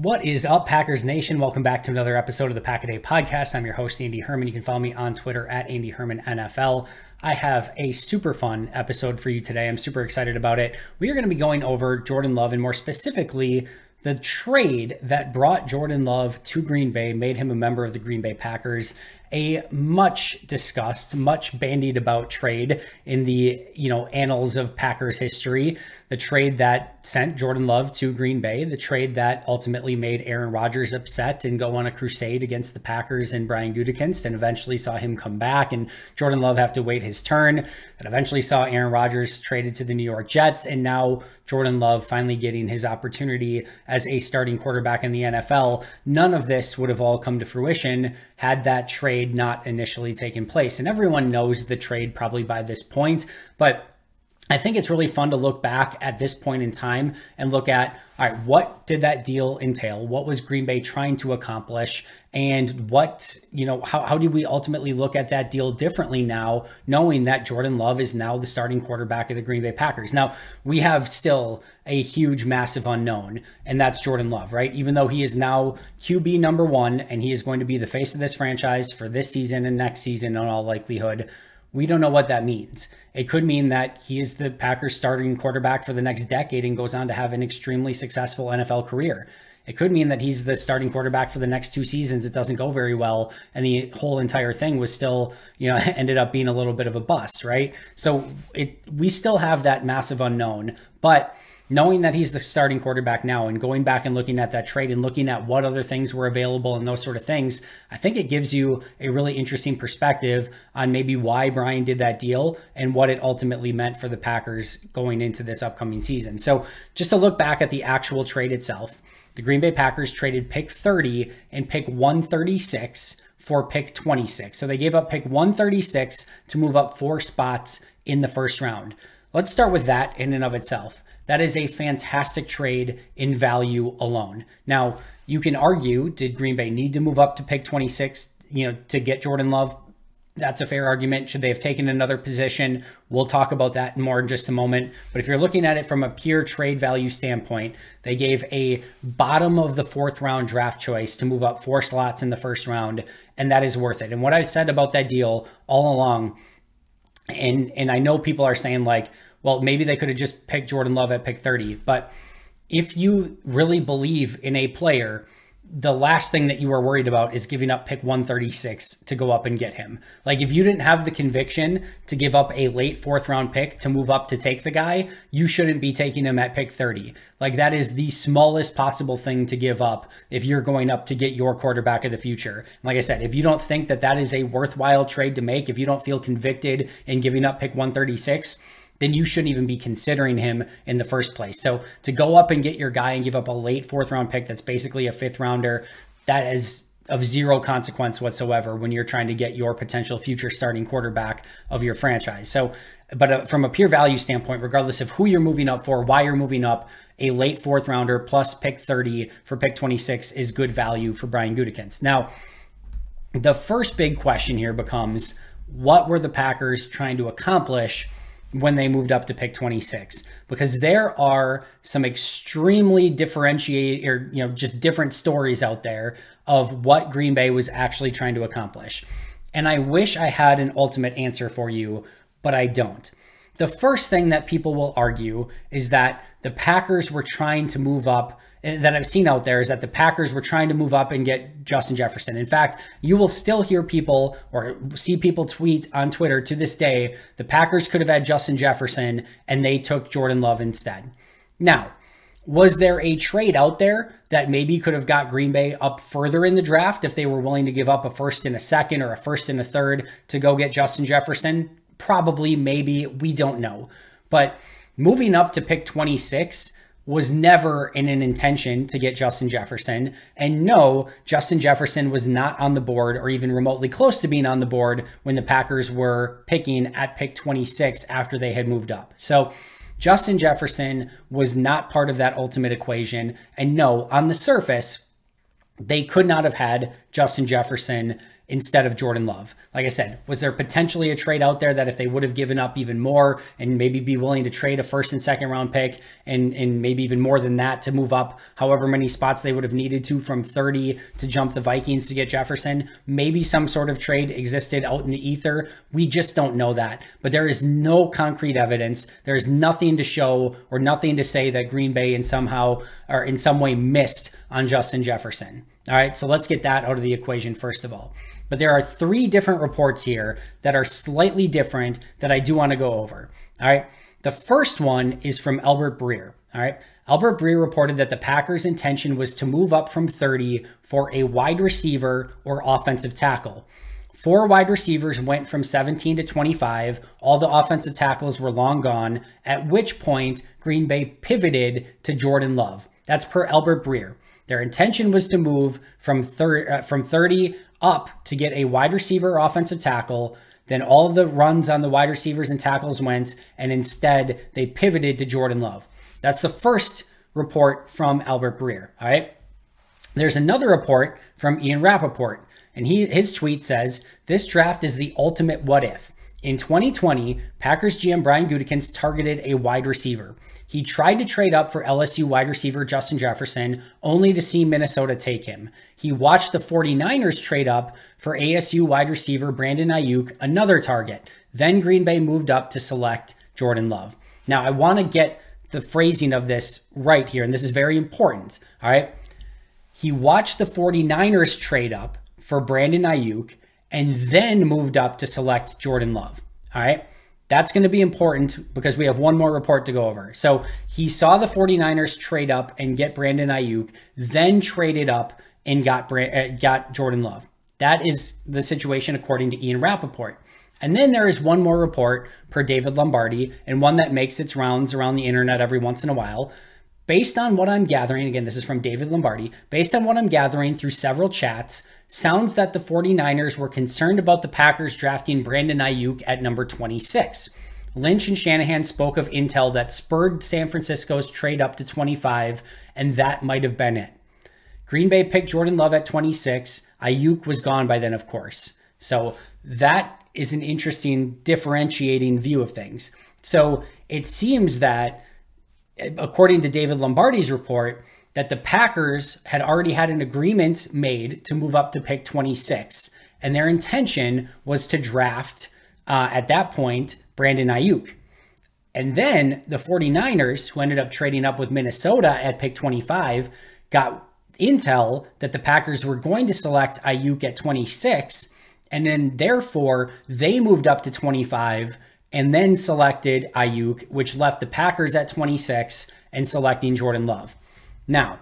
What is up, Packers Nation? Welcome back to another episode of the Pack a Day podcast. I'm your host, Andy Herman. You can follow me on Twitter at Andy Herman NFL. I have a super fun episode for you today. I'm super excited about it. We are going to be going over Jordan Love and more specifically, the trade that brought Jordan Love to Green Bay, made him a member of the Green Bay Packers. A much discussed, much bandied about trade in the, annals of Packers history. The trade that sent Jordan Love to Green Bay, the trade that ultimately made Aaron Rodgers upset and go on a crusade against the Packers and Brian Gutekunst, and eventually saw him come back and Jordan Love have to wait his turn. That eventually saw Aaron Rodgers traded to the New York Jets, and now Jordan Love finally getting his opportunity as a starting quarterback in the NFL. None of this would have all come to fruition had that trade not initially taken place. And everyone knows the trade probably by this point, but I think it's really fun to look back at this point in time and look at, all right, what did that deal entail? What was Green Bay trying to accomplish? And what, how did we ultimately look at that deal differently now, knowing that Jordan Love is now the starting quarterback of the Green Bay Packers? Now, we have still a huge, massive unknown, and that's Jordan Love, right? Even though he is now QB number one, and he is going to be the face of this franchise for this season and next season in all likelihood, we don't know what that means. It could mean that he is the Packers starting quarterback for the next decade and goes on to have an extremely successful NFL career. It could mean that he's the starting quarterback for the next 2 seasons. It doesn't go very well, and the whole entire thing was still, ended up being a little bit of a bust, right? So we still have that massive unknown, but knowing that he's the starting quarterback now and going back and looking at that trade and looking at what other things were available and those sort of things, I think it gives you a really interesting perspective on maybe why Brian did that deal and what it ultimately meant for the Packers going into this upcoming season. So just to look back at the actual trade itself, the Green Bay Packers traded pick 30 and pick 136 for pick 26. So they gave up pick 136 to move up 4 spots in the first round. Let's start with that in and of itself. That is a fantastic trade in value alone. Now, you can argue, did Green Bay need to move up to pick 26, to get Jordan Love? That's a fair argument. Should they have taken another position? We'll talk about that more in just a moment. But if you're looking at it from a pure trade value standpoint, they gave a bottom of the 4th round draft choice to move up 4 slots in the first round, and that is worth it. And what I've said about that deal all along, and I know people are saying like, well, maybe they could have just picked Jordan Love at pick 30. But if you really believe in a player, the last thing that you are worried about is giving up pick 136 to go up and get him. Like, if you didn't have the conviction to give up a late 4th round pick to move up to take the guy, you shouldn't be taking him at pick 30. Like, that is the smallest possible thing to give up if you're going up to get your quarterback of the future. Like I said, if you don't think that that is a worthwhile trade to make, if you don't feel convicted in giving up pick 136, then you shouldn't even be considering him in the first place. So to go up and get your guy and give up a late 4th round pick that's basically a 5th rounder, that is of zero consequence whatsoever when you're trying to get your potential future starting quarterback of your franchise. So, but from a pure value standpoint, regardless of who you're moving up for, why you're moving up, a late 4th rounder plus pick 30 for pick 26 is good value for Brian Gutekunst. Now, the first big question here becomes, what were the Packers trying to accomplish when they moved up to pick 26? Because there are some extremely differentiated or, just different stories out there of what Green Bay was actually trying to accomplish. And I wish I had an ultimate answer for you, but I don't. The first thing that people will argue is that the Packers were trying to move up, that I've seen out there, is that the Packers were trying to move up and get Justin Jefferson. In fact, you will still hear people or see people tweet on Twitter to this day, the Packers could have had Justin Jefferson and they took Jordan Love instead. Now, was there a trade out there that maybe could have got Green Bay up further in the draft if they were willing to give up a 1st and a 2nd or a 1st and a 3rd to go get Justin Jefferson? Probably, maybe, we don't know. But moving up to pick 26 was never in an intention to get Justin Jefferson. And no, Justin Jefferson was not on the board or even remotely close to being on the board when the Packers were picking at pick 26 after they had moved up. So Justin Jefferson was not part of that ultimate equation. And no, on the surface, they could not have had Justin Jefferson instead of Jordan Love. Like I said, was there potentially a trade out there that if they would have given up even more and maybe be willing to trade a first and second round pick and maybe even more than that to move up however many spots they would have needed to from 30 to jump the Vikings to get Jefferson? Maybe some sort of trade existed out in the ether. We just don't know that. But there is no concrete evidence. There is nothing to show or nothing to say that Green Bay in somehow or in some way missed on Justin Jefferson. All right, so let's get that out of the equation first of all. But there are 3 different reports here that are slightly different that I do want to go over. All right, the first one is from Albert Breer. All right, Albert Breer reported that the Packers' intention was to move up from 30 for a wide receiver or offensive tackle. 4 wide receivers went from 17 to 25. All the offensive tackles were long gone, at which point Green Bay pivoted to Jordan Love. That's per Albert Breer. Their intention was to move from 30 up to get a wide receiver or offensive tackle. Then all of the runs on the wide receivers and tackles went, and instead they pivoted to Jordan Love. That's the first report from Albert Breer. All right. There's another report from Ian Rappaport, and his tweet says, "This draft is the ultimate what if. In 2020, Packers GM Brian Gutekunst targeted a wide receiver. He tried to trade up for LSU wide receiver Justin Jefferson, only to see Minnesota take him. He watched the 49ers trade up for ASU wide receiver Brandon Ayuk, another target. Then Green Bay moved up to select Jordan Love." Now, I want to get the phrasing of this right here, and this is very important. All right. He watched the 49ers trade up for Brandon Ayuk and then moved up to select Jordan Love. All right. That's going to be important because we have one more report to go over. So he saw the 49ers trade up and get Brandon Ayuk, then traded up and got Jordan Love. That is the situation according to Ian Rappaport. And then there is one more report per David Lombardi, and one that makes its rounds around the internet every once in a while. Based on what I'm gathering, again, this is from David Lombardi, based on what I'm gathering through several chats, sounds that the 49ers were concerned about the Packers drafting Brandon Ayuk at number 26. Lynch and Shanahan spoke of intel that spurred San Francisco's trade up to 25, and that might have been it. Green Bay picked Jordan Love at 26. Ayuk was gone by then, of course. So that is an interesting differentiating view of things. So it seems that, according to David Lombardi's report, that the Packers had already had an agreement made to move up to pick 26. And their intention was to draft, at that point, Brandon Ayuk. And then the 49ers, who ended up trading up with Minnesota at pick 25, got intel that the Packers were going to select Ayuk at 26. And then, therefore, they moved up to 25 and then selected Ayuk, which left the Packers at 26 and selecting Jordan Love. Now,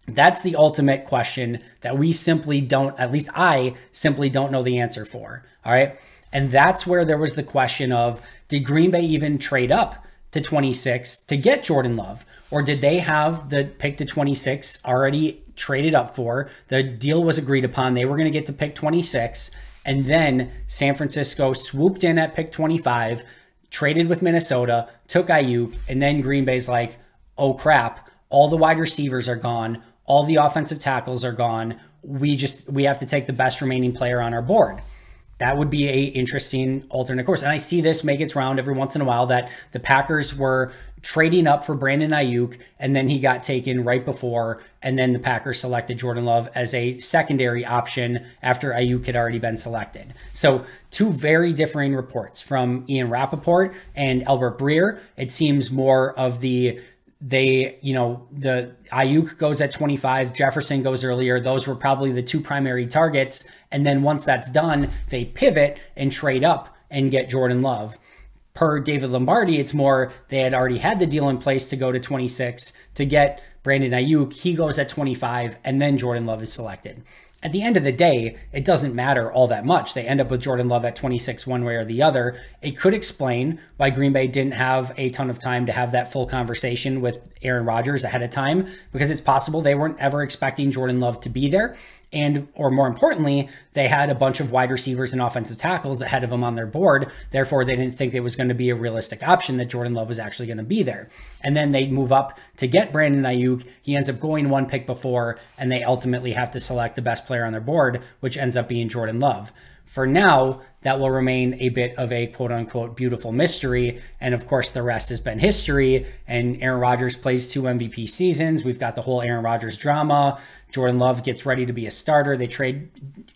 that's the ultimate question that we simply don't, at least I simply don't know the answer for. All right. And that's where there was the question of, did Green Bay even trade up to 26 to get Jordan Love? Or did they have the pick to 26 already traded up for? The deal was agreed upon. They were going to get to pick 26. And then San Francisco swooped in at pick 25, traded with Minnesota, took Ayuk, and then Green Bay's like, oh crap, all the wide receivers are gone. All the offensive tackles are gone. We have to take the best remaining player on our board. That would be a interesting alternate course. And I see this make its round every once in a while, that the Packers were trading up for Brandon Ayuk, and then he got taken right before, and then the Packers selected Jordan Love as a secondary option after Ayuk had already been selected. So 2 very differing reports from Ian Rappaport and Albert Breer. It seems more of the Ayuk goes at 25, Jefferson goes earlier. Those were probably the 2 primary targets. And then once that's done, they pivot and trade up and get Jordan Love. Per David Lombardi, it's more they had already had the deal in place to go to 26 to get Brandon Ayuk. He goes at 25, and then Jordan Love is selected. At the end of the day, it doesn't matter all that much. They end up with Jordan Love at 26 one way or the other. It could explain why Green Bay didn't have a ton of time to have that full conversation with Aaron Rodgers ahead of time, because it's possible they weren't ever expecting Jordan Love to be there. And, or more importantly, they had a bunch of wide receivers and offensive tackles ahead of them on their board. Therefore, they didn't think it was going to be a realistic option that Jordan Love was actually going to be there. And then they move up to get Brandon Aiyuk. He ends up going one pick before, and they ultimately have to select the best player on their board, which ends up being Jordan Love. For now, that will remain a bit of a quote unquote beautiful mystery. And of course, the rest has been history. And Aaron Rodgers plays 2 MVP seasons. We've got the whole Aaron Rodgers drama. Jordan Love gets ready to be a starter. They trade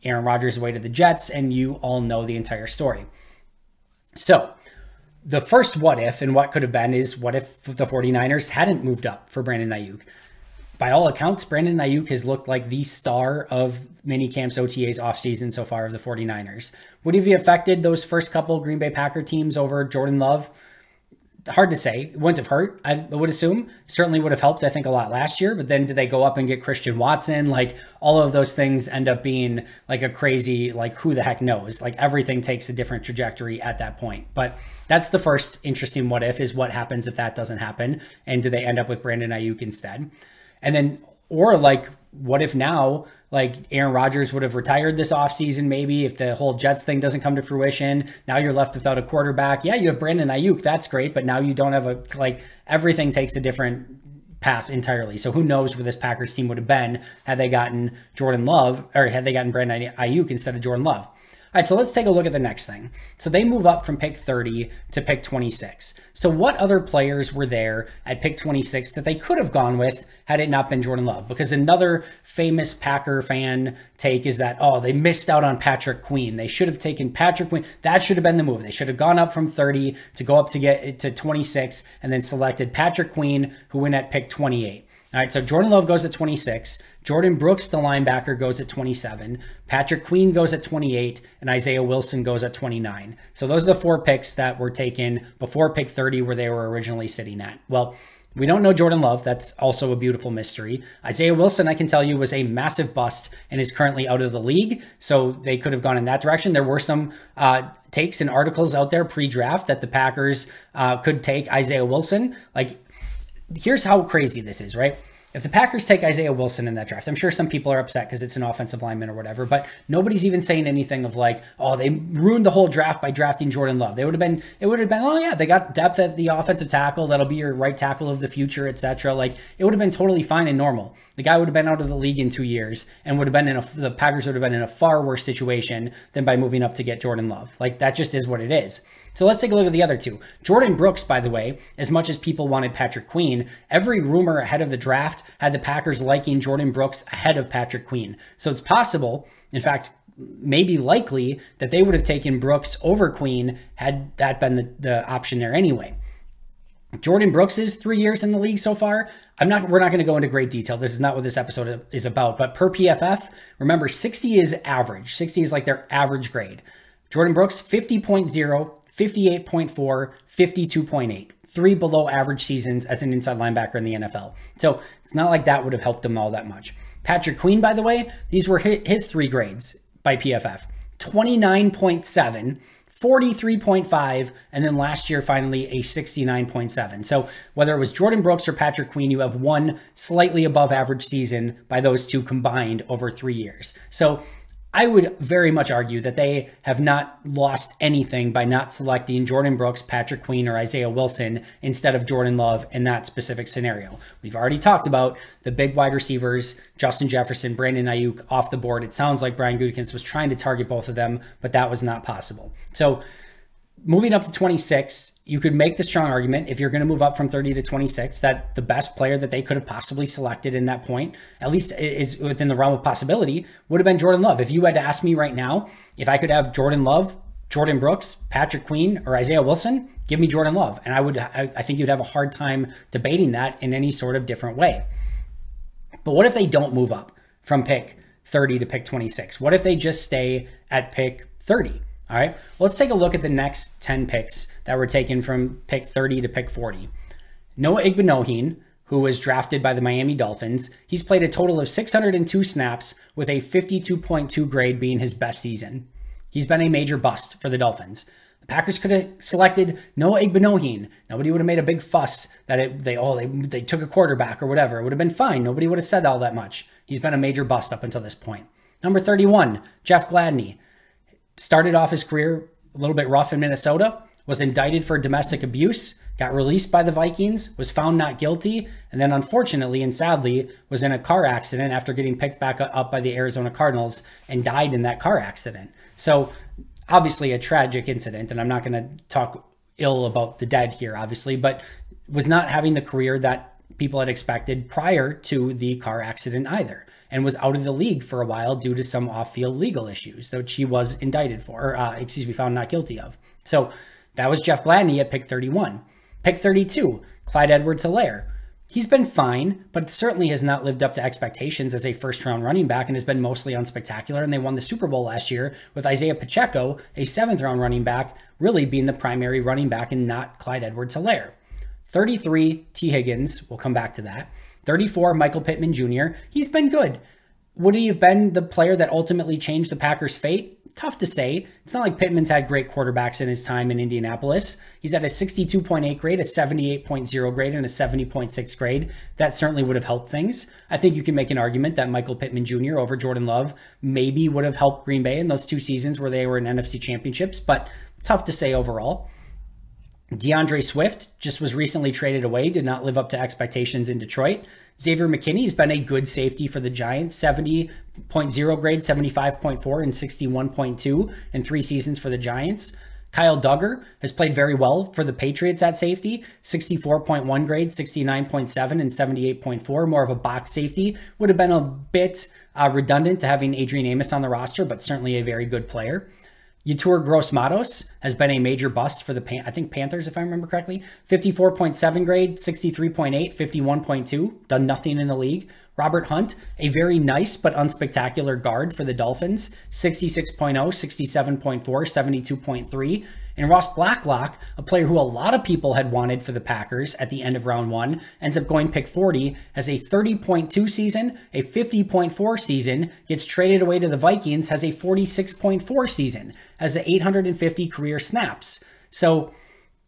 Aaron Rodgers away to the Jets, and you all know the entire story. So the first what if and what could have been is, what if the 49ers hadn't moved up for Brandon Aiyuk? By all accounts, Brandon Aiyuk has looked like the star of minicamps, OTAs, offseason so far of the 49ers. Would he have affected those first couple Green Bay Packer teams over Jordan Love? Hard to say. It wouldn't have hurt, I would assume. Certainly would have helped, I think, a lot last year. But then did they go up and get Christian Watson? Like, all of those things end up being like a crazy, like, who the heck knows? Like, everything takes a different trajectory at that point. But that's the first interesting what if, is what happens if that doesn't happen? And do they end up with Brandon Aiyuk instead? And then, or like, what if now, like, Aaron Rodgers would have retired this offseason, maybe, if the whole Jets thing doesn't come to fruition. Now you're left without a quarterback. Yeah, you have Brandon Aiyuk. That's great. But now you don't have a, like, everything takes a different path entirely. So who knows where this Packers team would have been had they gotten Jordan Love, or had they gotten Brandon Aiyuk instead of Jordan Love. All right, so let's take a look at the next thing. So they move up from pick 30 to pick 26. So what other players were there at pick 26 that they could have gone with had it not been Jordan Love? Because another famous Packer fan take is that, oh, they missed out on Patrick Queen. They should have taken Patrick Queen. That should have been the move. They should have gone up from 30 to go up to get to 26 and then selected Patrick Queen, who went at pick 28. All right, so Jordan Love goes at 26. Jordan Brooks, the linebacker, goes at 27. Patrick Queen goes at 28. And Isaiah Wilson goes at 29. So those are the 4 picks that were taken before pick 30, where they were originally sitting at. Well, we don't know Jordan Love. That's also a beautiful mystery. Isaiah Wilson, I can tell you, was a massive bust and is currently out of the league. So they could have gone in that direction. There were some takes and articles out there pre-draft that the Packers could take Isaiah Wilson. Like, here's how crazy this is, right? If the Packers take Isaiah Wilson in that draft, I'm sure some people are upset because it's an offensive lineman or whatever, but nobody's even saying anything of like, oh, they ruined the whole draft by drafting Jordan Love. It would have been, oh yeah, they got depth at the offensive tackle. That'll be your right tackle of the future, etc. Like, it would have been totally fine and normal. The guy would have been out of the league in 2 years and would have been the Packers would have been in a far worse situation than by moving up to get Jordan Love. Like, that just is what it is. So let's take a look at the other two. Jordan Brooks, by the way, as much as people wanted Patrick Queen, every rumor ahead of the draft had the Packers liking Jordan Brooks ahead of Patrick Queen. So it's possible, in fact, maybe likely, that they would have taken Brooks over Queen had that been the option there anyway. Jordan Brooks is 3 years in the league so far. We're not going to go into great detail. This is not what this episode is about, but per PFF, remember 60 is average. 60 is like their average grade. Jordan Brooks, 50.0, 58.4, 52.8. 3 below average seasons as an inside linebacker in the NFL. So it's not like that would have helped him all that much. Patrick Queen, by the way, these were his 3 grades by PFF. 29.7, 43.5, and then last year, finally, a 69.7. So whether it was Jordan Brooks or Patrick Queen, you have one slightly above average season by those two combined over 3 years. So I would very much argue that they have not lost anything by not selecting Jordan Brooks, Patrick Queen, or Isaiah Wilson instead of Jordan Love in that specific scenario. We've already talked about the big wide receivers, Justin Jefferson, Brandon Aiyuk off the board. It sounds like Brian Gutekunst was trying to target both of them, but that was not possible. So moving up to 26, you could make the strong argument, if you're going to move up from 30 to 26, that the best player that they could have possibly selected in that point, at least is within the realm of possibility, would have been Jordan Love. If you had to ask me right now, if I could have Jordan Love, Jordan Brooks, Patrick Queen, or Isaiah Wilson, give me Jordan Love. And I think you'd have a hard time debating that in any sort of different way. But what if they don't move up from pick 30 to pick 26? What if they just stay at pick 30? All right, let's take a look at the next 10 picks that were taken from pick 30 to pick 40. Noah Igbinoghene, who was drafted by the Miami Dolphins, he's played a total of 602 snaps with a 52.2 grade being his best season. He's been a major bust for the Dolphins. The Packers could have selected Noah Igbinoghene. Nobody would have made a big fuss that they took a quarterback or whatever. It would have been fine. Nobody would have said all that much. He's been a major bust up until this point. Number 31, Jeff Gladney. Started off his career a little bit rough in Minnesota, was indicted for domestic abuse, got released by the Vikings, was found not guilty, and then unfortunately and sadly was in a car accident after getting picked back up by the Arizona Cardinals and died in that car accident. So obviously a tragic incident, and I'm not going to talk ill about the dead here, obviously, but was not having the career that people had expected prior to the car accident either, and was out of the league for a while due to some off-field legal issues, which he was indicted for, or found not guilty of. So that was Jeff Gladney at pick 31. Pick 32, Clyde Edwards-Helaire. He's been fine, but certainly has not lived up to expectations as a first-round running back and has been mostly unspectacular. And they won the Super Bowl last year with Isaiah Pacheco, a seventh-round running back, really being the primary running back and not Clyde Edwards-Helaire. 33, T. Higgins. We'll come back to that. 34, Michael Pittman Jr. He's been good. Would he have been the player that ultimately changed the Packers' fate? Tough to say. It's not like Pittman's had great quarterbacks in his time in Indianapolis. He's had a 62.8 grade, a 78.0 grade, and a 70.6 grade. That certainly would have helped things. I think you can make an argument that Michael Pittman Jr. over Jordan Love maybe would have helped Green Bay in those 2 seasons where they were in NFC championships, but tough to say overall. DeAndre Swift just was recently traded away, did not live up to expectations in Detroit. Xavier McKinney's been a good safety for the Giants, 70.0 grade, 75.4, and 61.2 in 3 seasons for the Giants. Kyle Duggar has played very well for the Patriots at safety, 64.1 grade, 69.7, and 78.4, more of a box safety. Would have been a bit redundant to having Adrian Amos on the roster, but certainly a very good player. Yetur Gross-Matos has been a major bust for the, Panthers, if I remember correctly. 54.7 grade, 63.8, 51.2, done nothing in the league. Robert Hunt, a very nice but unspectacular guard for the Dolphins, 66.0, 67.4, 72.3. And Ross Blacklock, a player who a lot of people had wanted for the Packers at the end of round 1, ends up going pick 40, has a 30.2 season, a 50.4 season, gets traded away to the Vikings, has a 46.4 season, has a 850 career snaps. So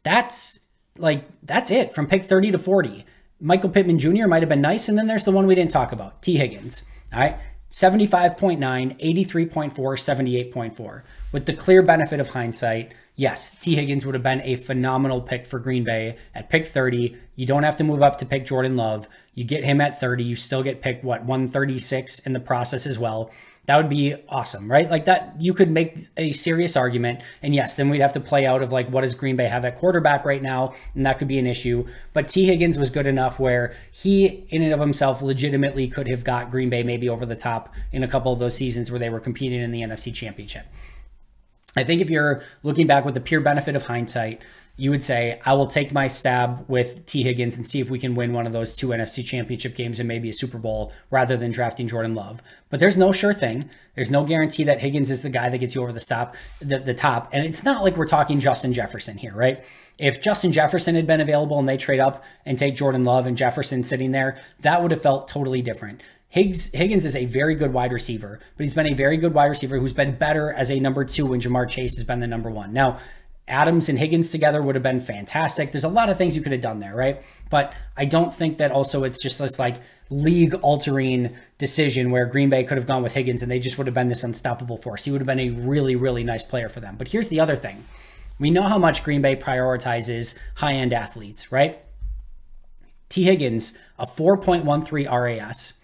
that's it from pick 30 to 40. Michael Pittman Jr. might have been nice, and then there's the one we didn't talk about, T. Higgins. All right, 75.9, 83.4, 78.4. With the clear benefit of hindsight, yes, T. Higgins would have been a phenomenal pick for Green Bay at pick 30. You don't have to move up to pick Jordan Love. You get him at 30. You still get picked, 136 in the process as well. That would be awesome, right? Like that, you could make a serious argument. And yes, then we'd have to play out of what does Green Bay have at quarterback right now? And that could be an issue. But T. Higgins was good enough where he, in and of himself, legitimately could have got Green Bay maybe over the top in a couple of those seasons where they were competing in the NFC Championship. I think if you're looking back with the pure benefit of hindsight, you would say, I will take my stab with T. Higgins and see if we can win one of those 2 NFC championship games and maybe a Super Bowl rather than drafting Jordan Love. But there's no sure thing. There's no guarantee that Higgins is the guy that gets you over the top. And it's not like we're talking Justin Jefferson here, right? If Justin Jefferson had been available and they trade up and take Jordan Love and Jefferson sitting there, that would have felt totally different. Higgins is a very good wide receiver, but he's been a very good wide receiver who's been better as a number 2 when Jamar Chase has been the number 1. Now, Adams and Higgins together would have been fantastic. There's a lot of things you could have done there, right? But I don't think that also it's just this league-altering decision where Green Bay could have gone with Higgins and they just would have been this unstoppable force. He would have been a really, really nice player for them. But here's the other thing. We know how much Green Bay prioritizes high-end athletes, right? T. Higgins, a 4.13 RAS.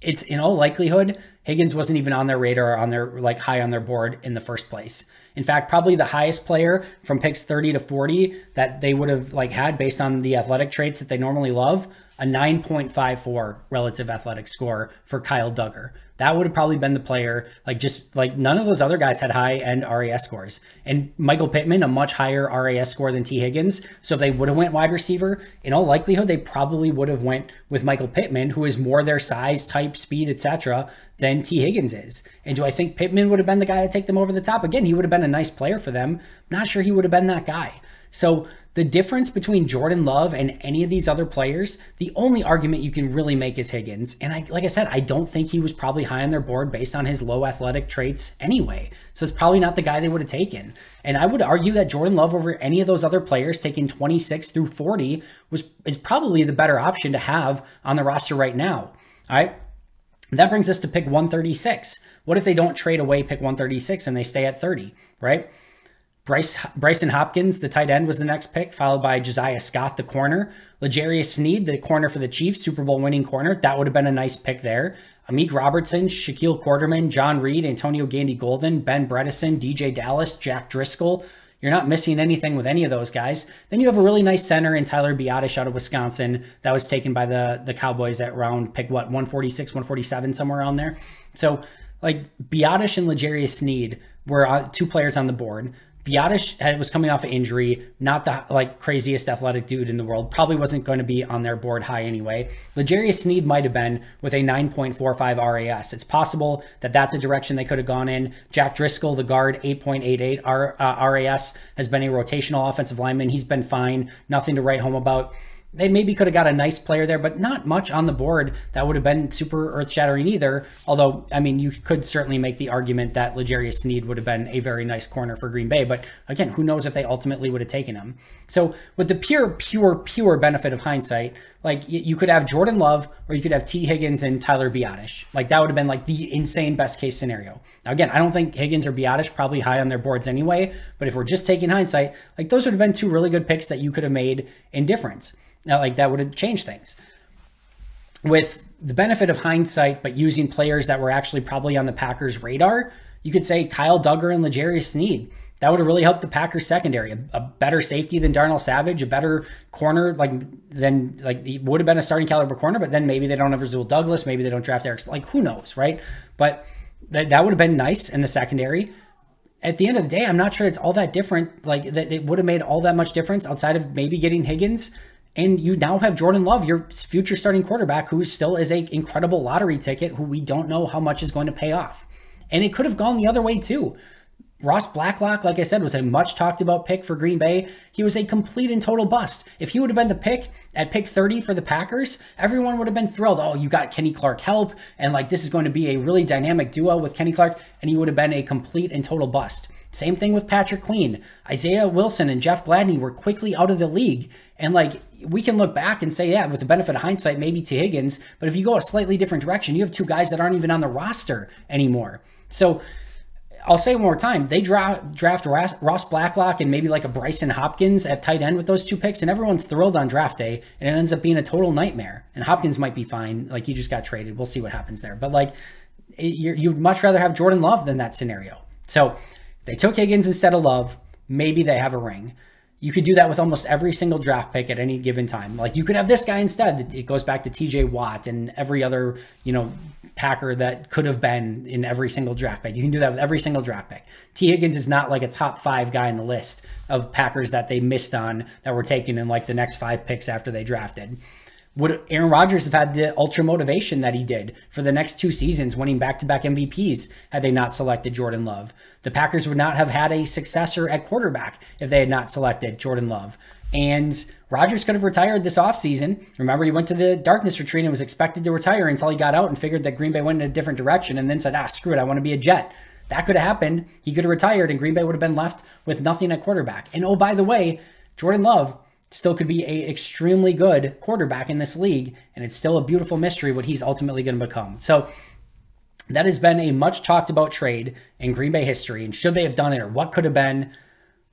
It's in all likelihood, Higgins wasn't even on their radar, on their high on their board in the first place. In fact, probably the highest player from picks 30 to 40 that they would have had based on the athletic traits that they normally love, a 9.54 relative athletic score for Kyle Duggar. That would have probably been the player, none of those other guys had high-end RAS scores. And Michael Pittman, a much higher RAS score than T. Higgins. So if they would have went wide receiver, in all likelihood, they probably would have went with Michael Pittman, who is more their size, type, speed, etc., than T. Higgins is. And do I think Pittman would have been the guy to take them over the top? Again, he would have been a nice player for them. I'm not sure he would have been that guy. So the difference between Jordan Love and any of these other players, the only argument you can really make is Higgins. And like I said, I don't think he was probably high on their board based on his low athletic traits anyway. So it's probably not the guy they would have taken. And I would argue that Jordan Love over any of those other players taken 26 through 40 is probably the better option to have on the roster right now. All right. That brings us to pick 136. What if they don't trade away pick 136 and they stay at 30, right? Bryson Hopkins, the tight end, was the next pick, followed by Josiah Scott, the corner. L'Jarius Sneed, the corner for the Chiefs, Super Bowl winning corner. That would have been a nice pick there. Amik Robertson, Shaquille Quarterman, John Reed, Antonio Gandy-Golden, Ben Bredesen, DJ Dallas, Jack Driscoll. You're not missing anything with any of those guys. Then you have a really nice center in Tyler Biadasz out of Wisconsin that was taken by the Cowboys at round pick, 146, 147, somewhere around there. So like Biadasz and L'Jarius Sneed were two players on the board. Biadasz was coming off an injury, not the craziest athletic dude in the world. Probably wasn't going to be on their board high anyway. L'Jarius Sneed might have been with a 9.45 RAS. It's possible that that's a direction they could have gone in. Jack Driscoll, the guard, 8.88 RAS, has been a rotational offensive lineman. He's been fine. Nothing to write home about. They maybe could have got a nice player there, but not much on the board that would have been super earth-shattering either. Although, I mean, you could certainly make the argument that L'Jarius Sneed would have been a very nice corner for Green Bay. But again, who knows if they ultimately would have taken him. So with the pure benefit of hindsight, like you could have Jordan Love or you could have T. Higgins and Tyler Biadasz. Like that would have been like the insane best case scenario. Now, again, I don't think Higgins or Biadasz probably high on their boards anyway. But if we're just taking hindsight, like those would have been two really good picks that you could have made in difference. Now, like that would have changed things. With the benefit of hindsight, but using players that were actually probably on the Packers' radar, you could say Kyle Duggar and L'Jarius Sneed. That would have really helped the Packers secondary. A better safety than Darnell Savage, a better corner than he would have been a starting caliber corner, but then maybe they don't have Rasul Douglas, maybe they don't draft Eric, who knows, right? But that would have been nice in the secondary. At the end of the day, I'm not sure it's all that different, that it would have made all that much difference outside of maybe getting Higgins. And you now have Jordan Love, your future starting quarterback, who still is an incredible lottery ticket, who we don't know how much is going to pay off. And it could have gone the other way too. Ross Blacklock, like I said, was a much talked about pick for Green Bay. He was a complete and total bust. If he would have been the pick at pick 30 for the Packers, everyone would have been thrilled. Oh, you got Kenny Clark help. And this is going to be a really dynamic duo with Kenny Clark. And he would have been a complete and total bust. Same thing with Patrick Queen. Isaiah Wilson and Jeff Gladney were quickly out of the league. And we can look back and say, yeah, with the benefit of hindsight, maybe T. Higgins. But if you go a slightly different direction, you have two guys that aren't even on the roster anymore. So I'll say one more time, they draft Ross Blacklock and maybe a Bryson Hopkins at tight end with those two picks, and everyone's thrilled on draft day, and it ends up being a total nightmare. And Hopkins might be fine. He just got traded. We'll see what happens there. But you'd much rather have Jordan Love than that scenario. So they took Higgins instead of Love. Maybe they have a ring. You could do that with almost every single draft pick at any given time. You could have this guy instead. It goes back to TJ Watt and every other, Packer that could have been in every single draft pick. You can do that with every single draft pick. T. Higgins is not a top 5 guy in the list of Packers that they missed on that were taken in the next 5 picks after they drafted. Would Aaron Rodgers have had the ultra motivation that he did for the next 2 seasons, winning back-to-back MVPs, had they not selected Jordan Love? The Packers would not have had a successor at quarterback if they had not selected Jordan Love. And Rodgers could have retired this offseason. Remember, he went to the darkness retreat and was expected to retire until he got out and figured that Green Bay went in a different direction and then said, screw it, I want to be a Jet. That could have happened. He could have retired and Green Bay would have been left with nothing at quarterback. And oh, by the way, Jordan Love still could be an extremely good quarterback in this league, and it's still a beautiful mystery what he's ultimately going to become. So that has been a much talked about trade in Green Bay history, and should they have done it or what could have been?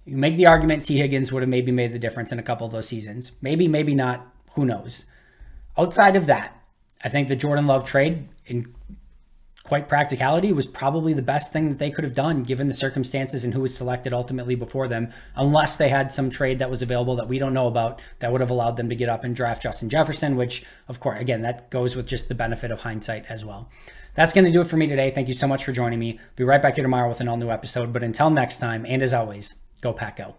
You make the argument T. Higgins would have maybe made the difference in a couple of those seasons. Maybe, maybe not. Who knows? Outside of that, I think the Jordan Love trade, in quite practicality, was probably the best thing that they could have done given the circumstances and who was selected ultimately before them, unless they had some trade that was available that we don't know about that would have allowed them to get up and draft Justin Jefferson, which, of course, again, that goes with just the benefit of hindsight as well. That's going to do it for me today. Thank you so much for joining me. Be right back here tomorrow with an all-new episode. But until next time, and as always, go Pack Go.